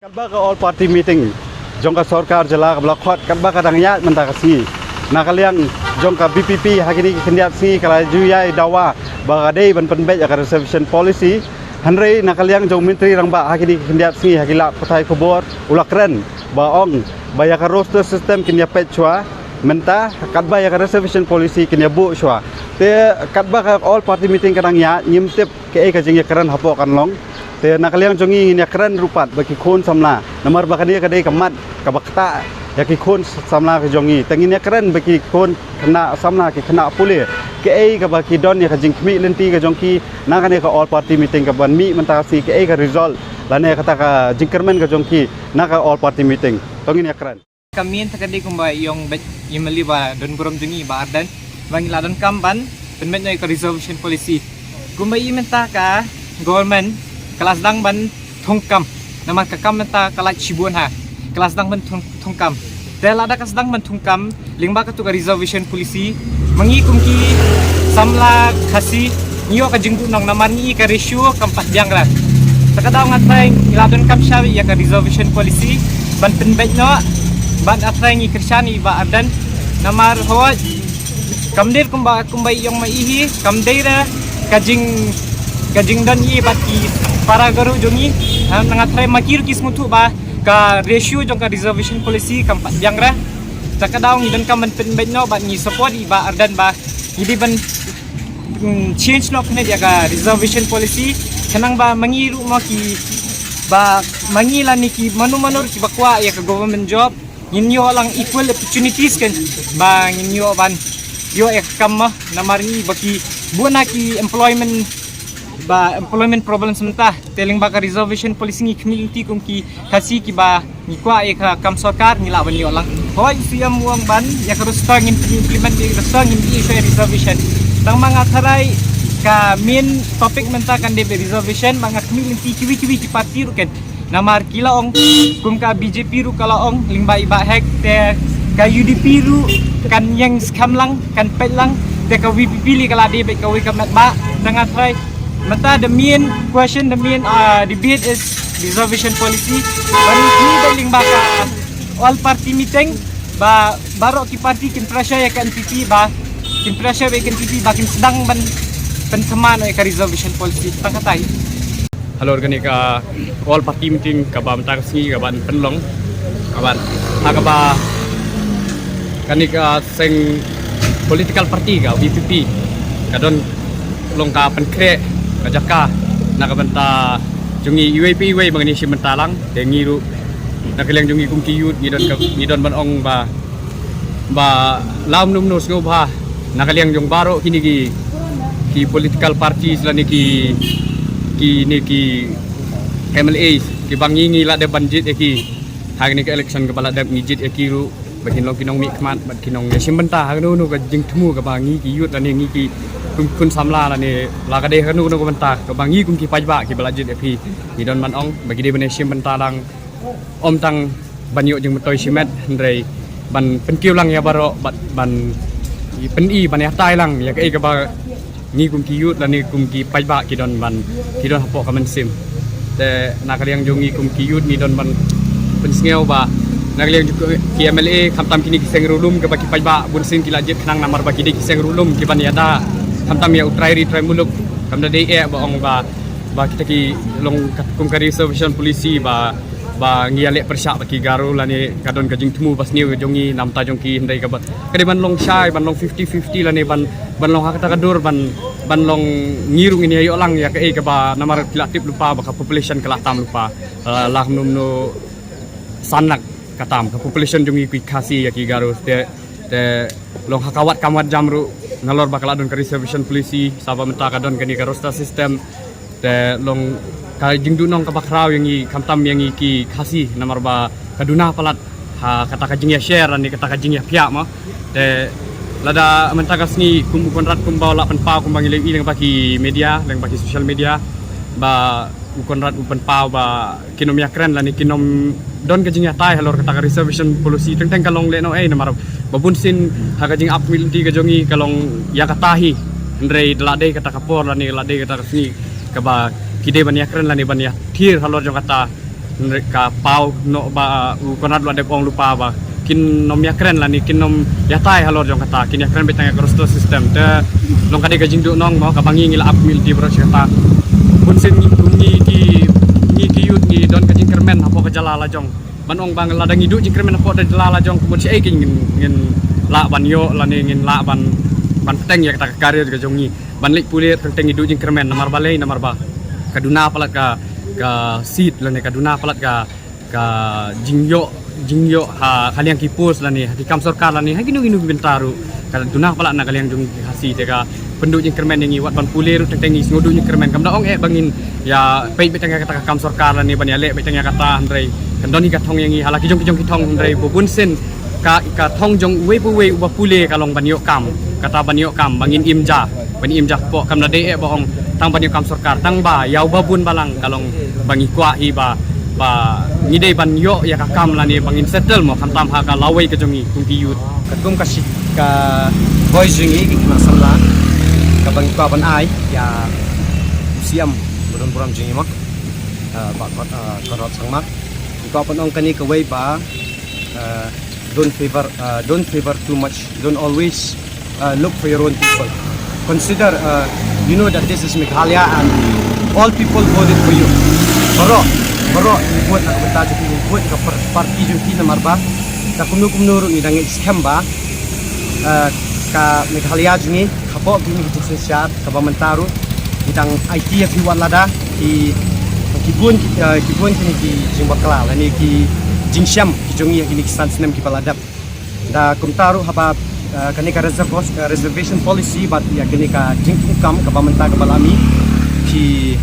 Kalba ka all party meeting jongka sarkar jala ka blokhot kalba ka dangyat mentakasi nakaliang jongka BPP hakini kendiap si kala juyai dawa bagadei ban penbet ka reservation policy hanrei nakaliang jong menteri rangba hakini kendiap si hakila patai kubur ulakren baong bayaka roster system kendiap pechwa menta kalba ya reservation policy kendiap bu chwa te kalba ka all party meeting kadang ya nyimtip ke ka jing karan hapo kan long te nakaliang jongi ini keren rupat bagi kon samla nomor bakani kadai kamat kabakta ya ki kon samla ke jongi tengini keren bagi kon kena samla ki kena pule ke ai ka bagi don ya ka jingmi lenti ka jongki nakane ka all party meeting ka ban mi mentasi ke ai ka result lane kata ka jingkermen ka jongki naka all party meeting tongini keren kami takadi kumba yung mali ba don gurom jongi ba ardan bangiladon kampan penmet ka reservation policy kumba imenta ka government kelas dang ban thongkam nama kakam menta kalat cibuan ha kelas dang ban thongkam dela ada kelas dang ban thongkam lingba ka tu reservation policy mengikum ki samla khasi nyo ka jingdu nong namar ni ka ratio kampat biangla takadaw ngatay iladon kam shawi ya ka reservation policy ban penbet no ban atray ni krisyani ba ardan namar ho kamdir kumba yung maihi kamdira kajing dan i bati para garu jongi nangatray makir kismutu ba ka ratio jong ka reservation policy kampat biangra takadaw ngidan ka man penbet no ba ni support ba ardan ba hindi ban change no kene dia ka reservation policy kanang ba mangiru mo ki ba mangila ni ki manu-manur ki bakwa ya ka government job ninyo lang equal opportunities kan ba ninyo ban yo ekam mo namarni baki buana ki employment problem sementa teling baka reservation policy ngi community kum ki kasi ki ba ni kwa e ka kam sarkar ni la ban yo lang hoy siam wang ban ya harus tang implement di reservation tang mga tharai ka main topic menta kan de reservation mga community kiwi ki party ru ken namar kila ong kum ka BJP ru kala ong lingba iba hek te ka UDP ru kan yang skam lang kan pet lang te ka VPP li kala de ka wi ka mat ba tanga try mata the main question, the main debate is reservation policy. Baru ini daling baka all party meeting, baru ki party kin pressure ya kan NPP kin pressure ya kan NPP kin sedang penteman ya reservation policy. Tangkatai. Halo organik all party meeting kabam taksi kaban penlong kaban hakaba kanik seng political party ka BPP kadon longka penkre kajaka nakabanta jungi UAP way mangani simentalang tengiru nakaliang jungi kum kiyut ngidon banong ba lam numnos ngobha nakaliang jong baro kini ki political parties lani ki MLA ki bangingi la de banjit ki hagni ke election ke bala de ngijit kiru bakin long kinong mikmat bat kinong simbenta hagnu nu ka jingtmu ka bangi ki yut lani ngi ki kun samla lani lagade hanu no benta ka bangi kun ki pajba ki balajit epi ni don man ong bagi de benesim benta lang om tang banyo jeng metoi simet ndrei ban penkiu lang ya baro ban peni ban ya tai lang ya ke ba ni kun ki yut lani kun ki pajba ki don hapo ka sim te nakaliang jongi kun ki yut ni don ban pensngeu ba nakaliang ki MLA kamtam kini ki sengrulum ka baki pajba bun sin ki lajit khnang namar baki de ki sengrulum ki ban yada kamtam ya utrai muluk kamda de baong ba kita ki long kum ka reservation policy ba ngiale persyak baki garu lani kadon kajing temu pas niu jongi namta jongki ndai ka ba kade ban long shai ban long 50-50 lani ban long hakata kadur ban long ngirung ini ayo lang ya ke ka ba namar tilatip lupa ba ka population kalah tam lupa lah numno sanak katam ka population jongi ki khasi ya ki garu te long hakawat kamwat jamru ngalor bakal adon ke reservation policy sabab menta kadon kani ka roster system te long ka jingdu nong ka bakraw yang i kamtam yang i ki khasi namar ba kaduna palat ha kata ka jingya share ani kata ka jingya pia ma te lada menta kasni kum konrat kum bawa penpa kum bangi ilang baki media lang baki social media ba konrat penpa ba kinom ya keren lani kinom don ka jingya tai halor kata ka reservation policy teng kalong le no namar babunsin hagajing apmilti ka jongi kalong yakatahi ndrei lade kata kapor lani lade kata kasni kaba kide bania keren lani bania thir halor jong kata ka pau no ba konat lo de ong lupa ba kin nom ya kren la ni kin nom ya tai halor jong kata kin ya kren betang ka roster system te long ka de ka jing du nong mo ka bangi ngila ap mil di bro kata pun sen ni ki yut ni don ka jing kermen apo ka jala la jong ban ong bang la dang idu jing kermen apo da jala la jong kemudian si kin ngin la ban yo la ni ngin la ban peteng ya kata karir ka jong ni ban lik pulir peteng idu jing kermen namar balai namar ba kaduna palat ka seat la ni kaduna palat ka jingyo ha kalian kipus la ni di kam sarkar la ni ha ginu bentaru kaduna palat na kalian jong hasi te ka penduk jing kermen yang wat ban pulir peteng is ngodu jing kermen kam da ong bangin ya pei beteng kata kam sarkar la ni ban ya le beteng kata andrei kandoni ka thong yang halaki jong thong andrei bubun sen ka thong jong we uba pule kalong banyo kam kata banyo kam bangin imja po kam na de bohong tang banyo kam sarkar tang ba yau babun balang kalong bangi kwa hi ba ngidei banyo ya ka kam la ni bangin settle mo kam tam ha ka lawai ka jongi kum ki yut katum ka shit ka boy jingi ki na samla ka bangi kwa ban ai ya siam buram jingi mo ba ko rot sang mak ko pan ong kani ka wei ba don't favor too much, don't always look for your own people. Consider you know that this is Meghalaya and all people voted for you. Baro buat aku bertajuk ini buat ke parti junti nomor ba ka kumnu ni dang scam ba ka Meghalaya jungi kapo gini kita sesyat ka Bamentaru bidang IT fi walada ki kibun kini ki jimbakla lani ki jingsyam ki jongi kini ki sansnem ki paladap da kumtaru haba kani ka reservation policy bat ya kini ka jingkam ka Bamenta ka balami ki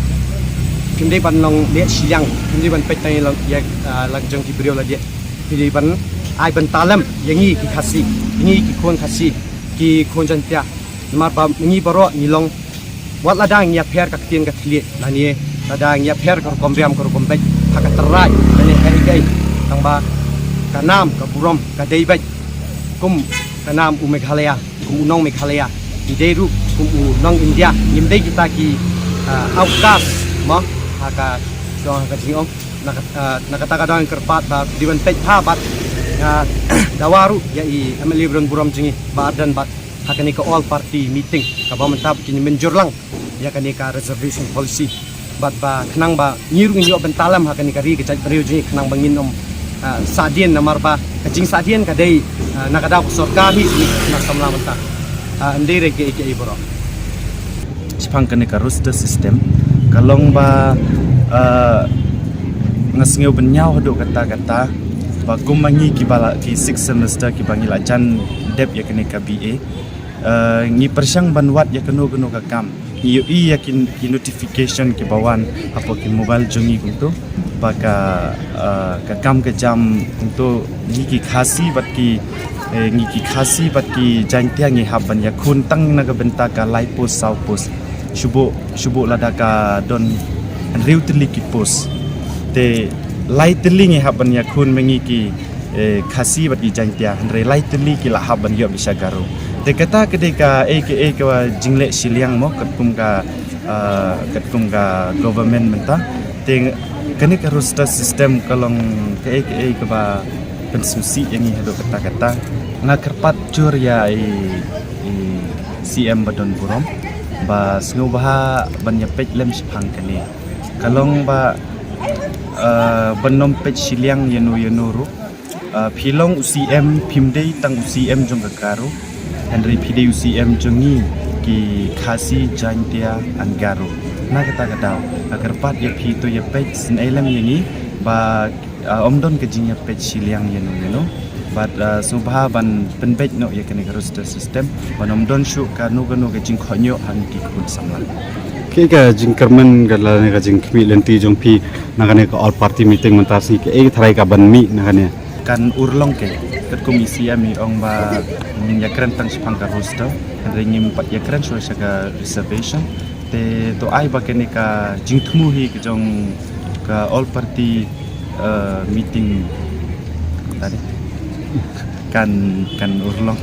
kimdei ban long le siang kimdei ban pet tai ya lag jong ki brio la dia kimdei ban ai ban talam yangi ki khasi ni ki khon khasi ki khon jantia mar ba ngi baro ni long wat ladang ya pher ka tien ka thli lani ladang ya pher ka komriam ka kombek ka terai lani ai gai tang ba ka nam ka burom ka deibai kum ka nam Meghalaya kum unong Meghalaya di deru kum unong India nimdei kita ki outcast mo haka dong ka jingong nakataka dong kerpat ba diwan pej pa bat dawaru ya i ameli bron buram jingi ba dan bat hakani ka all party meeting ka Bamenta kini menjurlang ya kani ka reservation policy bat ba kenang ba nyiru nyo bentalam hakani ka ri ka riu jingi kenang bangin sadien namar ba kajing sadien ka dei nakada ko sarkar hi na samlamanta ndere ke bro Jepang kani ka roster system kalong ba ngasngeu benyau hado kata-kata ba kumangi ki bala ki 6 semester ki bangi lajan dep ya kene ka BA ngi persyang banwat ya keno ka kam ngi ya ki notification ki bawan apa ki mobile jongi kuntu ba ka kam ke jam untuk ngi ki khasi bat ki jantia ngi haban ya kun tang naga benta ka lai post sau post Shubo ladaka don riu teli ki pos te lai teli ngi haban ya kun mengi ki khasi bat ki jantia andre lai teli ki la haban yo bisa garo te kata kedeka aka ka jingle siliang mo katkum ka government menta te kani ka roster system kalong ka aka ka ba pensusi yang hado kata ngakerpat cur ya CM badon burom ba sngu baha ban yapet lem sipang kani kalong ba banom pet siliang yenu philong UCM phimdei tang UCM jong karo Henry phidei UCM jongi ki khasi jantia angaro na kata agar pat ya phi to ya pet sin elem yangi ba omdon ke jing ya pet siliang yenu but subha ban penbet no ya kene roster system banom don shu ka no ke jing khonyo han ki kun samlan ke ka jing kermen gala ne ka jing khmi lenti jong phi nagane ka all party meeting mentasi ke tharai ka ban mi nagane kan urlong ke kat komisi ami ong ba min ya kren tang sipang ka roster andre nyim pat ya kren so ka reservation te to ai ba kene ka jing thmu hi ke jong ka all party meeting tadi kan urlong